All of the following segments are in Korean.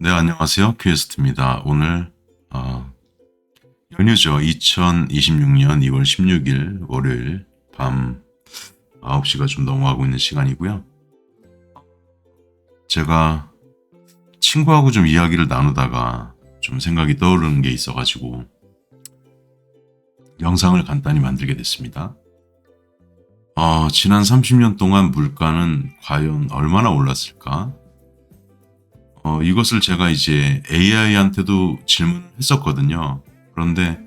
네, 안녕하세요. 큐에스트입니다. 오늘 연휴죠. 2026년 2월 16일 월요일 밤 9시가 좀 넘어가고 있는 시간이고요. 제가 친구하고 좀 이야기를 나누다가 좀 생각이 떠오르는 게 있어가지고 영상을 간단히 만들게 됐습니다. 지난 30년 동안 물가는 과연 얼마나 올랐을까? 이것을 제가 이제 AI한테도 질문을 했었거든요. 그런데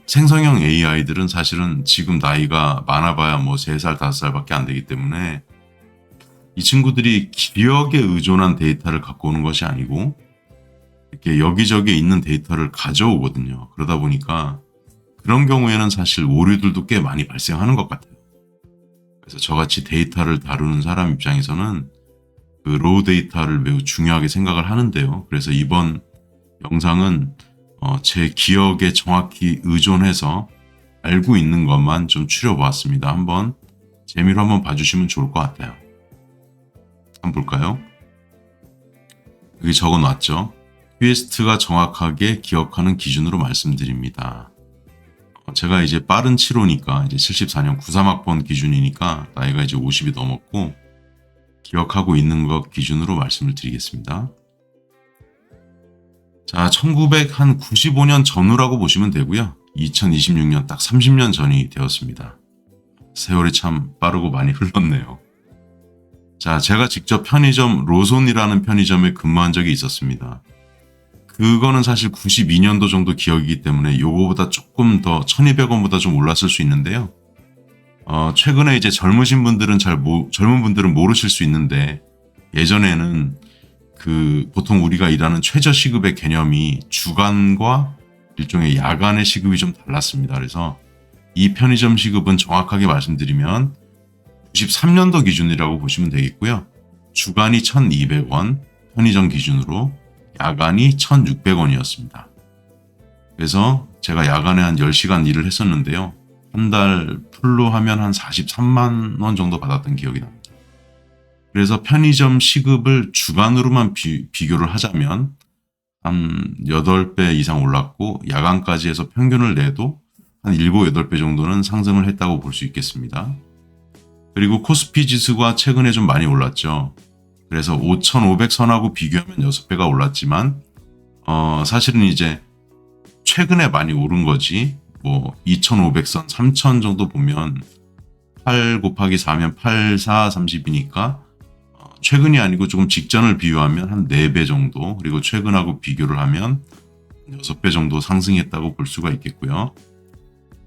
생성형 AI들은 사실은 지금 나이가 많아봐야 뭐 3살, 5살밖에 안 되기 때문에 이 친구들이 기억에 의존한 데이터를 갖고 오는 것이 아니고 이렇게 여기저기 있는 데이터를 가져오거든요. 그러다 보니까 그런 경우에는 사실 오류들도 꽤 많이 발생하는 것 같아요. 그래서 저같이 데이터를 다루는 사람 입장에서는 그 로우 데이터를 매우 중요하게 생각을 하는데요. 그래서 이번 영상은 제 기억에 정확히 의존해서 알고 있는 것만 좀 추려보았습니다. 재미로 한번 봐주시면 좋을 것 같아요. 한번 볼까요? 여기 적어놨죠. 퀘스트가 정확하게 기억하는 기준으로 말씀드립니다. 제가 이제 빠른 7호니까 이제 74년 93학번 기준이니까 나이가 이제 50이 넘었고 기억하고 있는 것 기준으로 말씀을 드리겠습니다. 자, 1995년 전후라고 보시면 되고요. 2026년 딱 30년 전이 되었습니다. 세월이 참 빠르고 많이 흘렀네요. 자, 제가 직접 편의점 로손이라는 편의점에 근무한 적이 있었습니다. 그거는 사실 92년도 정도 기억이기 때문에 요거보다 조금 더 1200원보다 좀 올랐을 수 있는데요. 최근에 이제 젊은 분들은 모르실 수 있는데 예전에는 보통 우리가 일하는 최저 시급의 개념이 주간과 일종의 야간의 시급이 좀 달랐습니다. 그래서 이 편의점 시급은 정확하게 말씀드리면 93년도 기준이라고 보시면 되겠고요. 주간이 1200원, 편의점 기준으로 야간이 1600원이었습니다. 그래서 제가 야간에 한 10시간 일을 했었는데요. 한 달 풀로 하면 한 43만 원 정도 받았던 기억이 납니다. 그래서 편의점 시급을 주간으로만 비교를 하자면 한 8배 이상 올랐고 야간까지 해서 평균을 내도 한 7, 8배 정도는 상승을 했다고 볼 수 있겠습니다. 그리고 코스피 지수가 최근에 좀 많이 올랐죠. 그래서 5,500선하고 비교하면 6배가 올랐지만 사실은 이제 최근에 많이 오른 거지 2,500선, 3,000 정도 보면 8 곱하기 4면 8, 4, 30이니까 최근이 아니고 조금 직전을 비유하면 한 4배 정도, 그리고 최근하고 비교를 하면 6배 정도 상승했다고 볼 수가 있겠고요.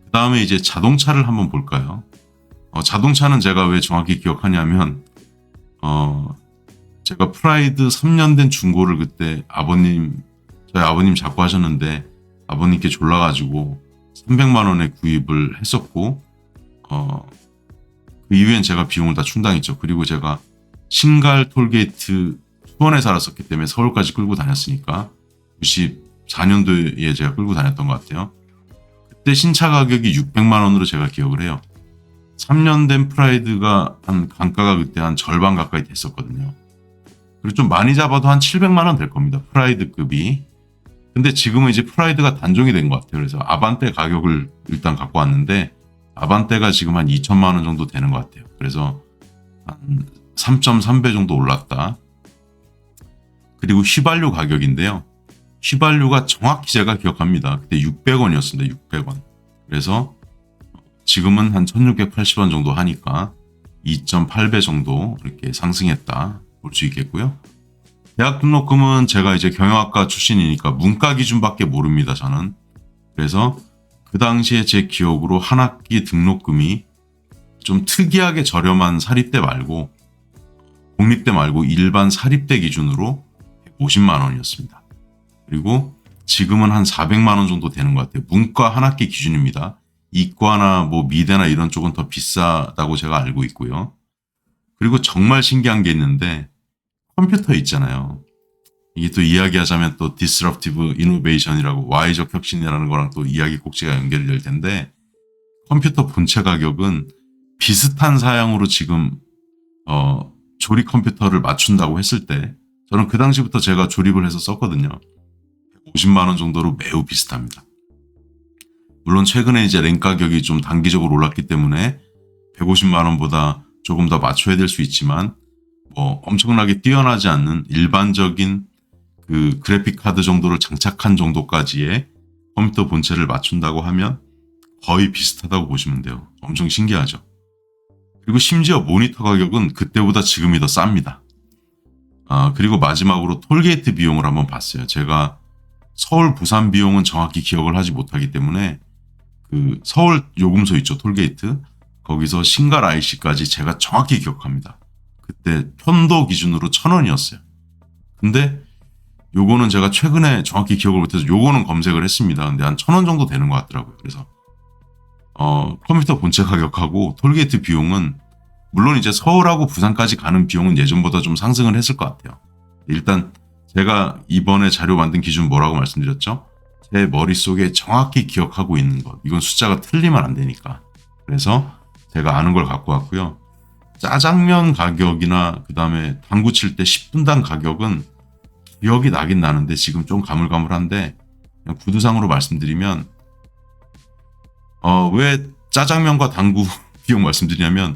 그 다음에 이제 자동차를 한번 볼까요? 자동차는 제가 왜 정확히 기억하냐면 제가 프라이드 3년 된 중고를 그때 저희 아버님 자꾸 하셨는데 아버님께 졸라가지고 300만 원에 구입을 했었고 그 이후엔 제가 비용을 다 충당했죠. 그리고 제가 신갈 톨게이트 수원에 살았었기 때문에 서울까지 끌고 다녔으니까 94년도에 제가 끌고 다녔던 것 같아요. 그때 신차 가격이 600만 원으로 제가 기억을 해요. 3년 된 프라이드가 단가가 그때 한 절반 가까이 됐었거든요. 그리고 좀 많이 잡아도 한 700만 원 될 겁니다. 프라이드급이. 근데 지금은 이제 프라이드가 단종이 된 것 같아요. 그래서 아반떼 가격을 일단 갖고 왔는데 아반떼가 지금 한 2천만 원 정도 되는 것 같아요. 그래서 한 3.3배 정도 올랐다. 그리고 휘발유 가격인데요. 휘발유가 정확히 제가 기억합니다. 그때 600원이었습니다. 600원. 그래서 지금은 한 1680원 정도 하니까 2.8배 정도 이렇게 상승했다 볼 수 있겠고요. 대학 등록금은 제가 이제 경영학과 출신이니까 문과 기준밖에 모릅니다, 저는. 그래서 그 당시에 제 기억으로 한 학기 등록금이 좀 특이하게 저렴한 사립대 말고 공립대 말고 일반 사립대 기준으로 150만 원이었습니다. 그리고 지금은 한 400만 원 정도 되는 것 같아요. 문과 한 학기 기준입니다. 이과나 미대나 이런 쪽은 더 비싸다고 제가 알고 있고요. 그리고 정말 신기한 게 있는데 컴퓨터 있잖아요. 이게 또 이야기하자면 또 disruptive innovation이라고 Y적 혁신이라는 거랑 또 이야기 꼭지가 연결이 될 텐데 컴퓨터 본체 가격은 비슷한 사양으로 지금 조리 컴퓨터를 맞춘다고 했을 때 저는 그 당시부터 제가 조립을 해서 썼거든요. 50만 원 정도로 매우 비슷합니다. 물론 최근에 이제 램 가격이 좀 단기적으로 올랐기 때문에 150만 원보다 조금 더 맞춰야 될 수 있지만 뭐 엄청나게 뛰어나지 않는 일반적인 그 그래픽 카드 정도를 장착한 정도까지의 컴퓨터 본체를 맞춘다고 하면 거의 비슷하다고 보시면 돼요. 엄청 신기하죠. 그리고 심지어 모니터 가격은 그때보다 지금이 더 쌉니다. 그리고 마지막으로 톨게이트 비용을 한번 봤어요. 제가 서울 부산 비용은 정확히 기억을 하지 못하기 때문에 그 서울 요금소 있죠, 톨게이트. 거기서 신갈 IC까지 제가 정확히 기억합니다. 그때 편도 기준으로 1,000원이었어요. 근데 요거는 제가 최근에 정확히 기억을 못해서 요거는 검색을 했습니다. 근데 한 1,000원 정도 되는 것 같더라고요. 그래서 컴퓨터 본체 가격하고 톨게이트 비용은 물론 이제 서울하고 부산까지 가는 비용은 예전보다 좀 상승을 했을 것 같아요. 일단 제가 이번에 자료 만든 기준 뭐라고 말씀드렸죠? 제 머릿속에 정확히 기억하고 있는 것. 이건 숫자가 틀리면 안 되니까. 그래서 제가 아는 걸 갖고 왔고요. 짜장면 가격이나 그 다음에 당구 칠 때 10분당 가격은 기억이 나긴 나는데 지금 좀 가물가물한데 그냥 구두상으로 말씀드리면 왜 짜장면과 당구 비용 말씀드리냐면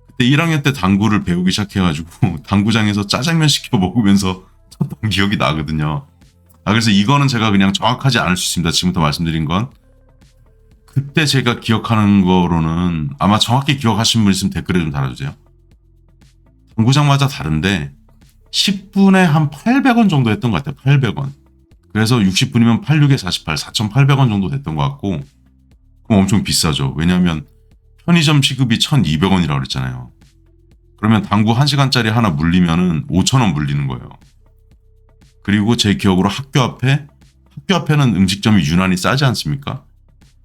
그때 1학년 때 당구를 배우기 시작해가지고 당구장에서 짜장면 시켜 먹으면서 쳤던 기억이 나거든요. 그래서 이거는 제가 그냥 정확하지 않을 수 있습니다. 지금부터 말씀드린 건. 그때 제가 기억하는 거로는 아마 정확히 기억하신 분 있으면 댓글에 좀 달아주세요. 당구장마다 다른데 10분에 한 800원 정도 했던 것 같아요. 800원. 그래서 60분이면 86에 48, 4,800원 정도 됐던 것 같고 그럼 엄청 비싸죠. 왜냐하면 편의점 시급이 1,200원이라고 그랬잖아요. 그러면 당구 1시간짜리 하나 물리면은 5,000원 물리는 거예요. 그리고 제 기억으로 학교 앞에는 음식점이 유난히 싸지 않습니까?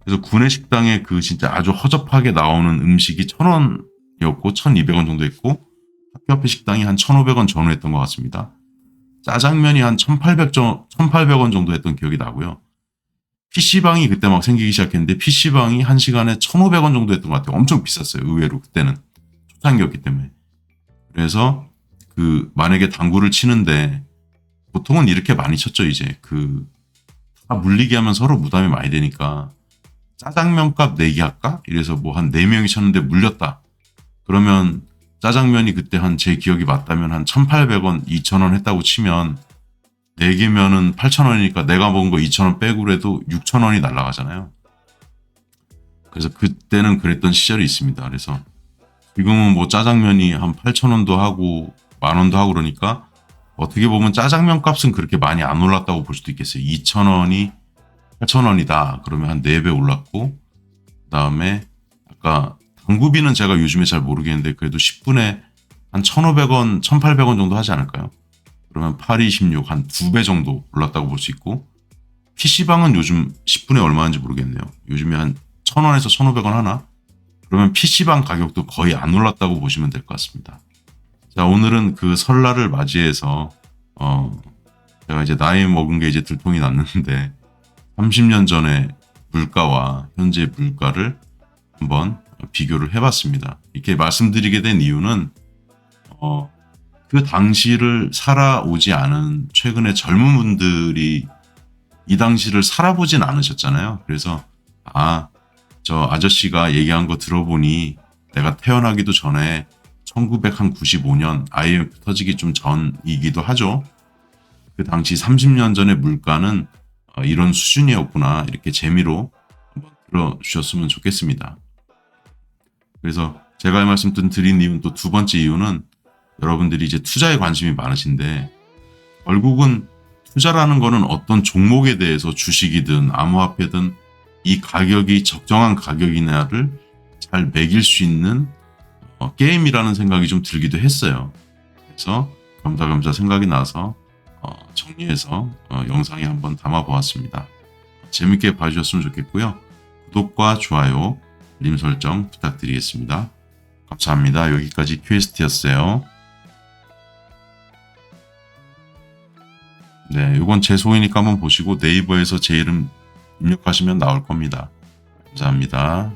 그래서 구내 식당에 그 진짜 아주 허접하게 나오는 음식이 1,000원이었고 1,200원 정도 했고 학교 앞에 식당이 한 1,500원 전후했던 것 같습니다. 짜장면이 한 1,800원 정도 했던 기억이 나고요. PC방이 그때 막 생기기 시작했는데 PC방이 1시간에 1,500원 정도 했던 것 같아요. 엄청 비쌌어요. 의외로 그때는. 초창기였기 때문에. 그래서 그 만약에 당구를 치는데 보통은 이렇게 많이 쳤죠. 이제 다 물리기 하면 서로 부담이 많이 되니까 짜장면 값 내기 할까? 이래서 뭐 한 4명이 쳤는데 물렸다. 그러면 짜장면이 그때 제 기억이 맞다면 한 1,800원, 2,000원 했다고 치면 4개면은 8,000원이니까 내가 먹은 거 2,000원 빼고 해도 6,000원이 날아가잖아요. 그래서 그때는 그랬던 시절이 있습니다. 그래서 지금은 뭐 짜장면이 한 8,000원도 하고 10,000원도 하고 그러니까 어떻게 보면 짜장면 값은 그렇게 많이 안 올랐다고 볼 수도 있겠어요. 2,000원이 8,000원이다. 그러면 한 4배 올랐고 그다음에 아까 당구비는 제가 요즘에 잘 모르겠는데 그래도 10분에 한 1,500원, 1,800원 정도 하지 않을까요? 그러면 8, 26, 한 2배 정도 올랐다고 볼 수 있고 PC방은 요즘 10분에 얼마인지 모르겠네요. 요즘에 한 1,000원에서 1,500원 하나? 그러면 PC방 가격도 거의 안 올랐다고 보시면 될 것 같습니다. 자, 오늘은 그 설날을 맞이해서 제가 이제 나이 먹은 게 이제 들통이 났는데 30년 전의 물가와 현재 물가를 한번 비교를 해봤습니다. 이렇게 말씀드리게 된 이유는 그 당시를 살아오지 않은 최근에 젊은 분들이 이 당시를 살아보진 않으셨잖아요. 그래서 저 아저씨가 얘기한 거 들어보니 내가 태어나기도 전에 1995년 IMF 터지기 좀 전이기도 하죠. 그 당시 30년 전의 물가는 이런 수준이었구나. 이렇게 재미로 한번 들어주셨으면 좋겠습니다. 그래서 제가 이 말씀 드린 이유는 또 두 번째 이유는 여러분들이 이제 투자에 관심이 많으신데 결국은 투자라는 거는 어떤 종목에 대해서 주식이든 암호화폐든 이 가격이 적정한 가격이냐를 잘 매길 수 있는 게임이라는 생각이 좀 들기도 했어요. 그래서 겸사겸사 생각이 나서 정리해서 영상에 한번 담아보았습니다. 재밌게 봐주셨으면 좋겠고요. 구독과 좋아요, 알림 설정 부탁드리겠습니다. 감사합니다. 여기까지 퀘스트였어요. 네, 이건 제 소개니까 한번 보시고 네이버에서 제 이름 입력하시면 나올 겁니다. 감사합니다.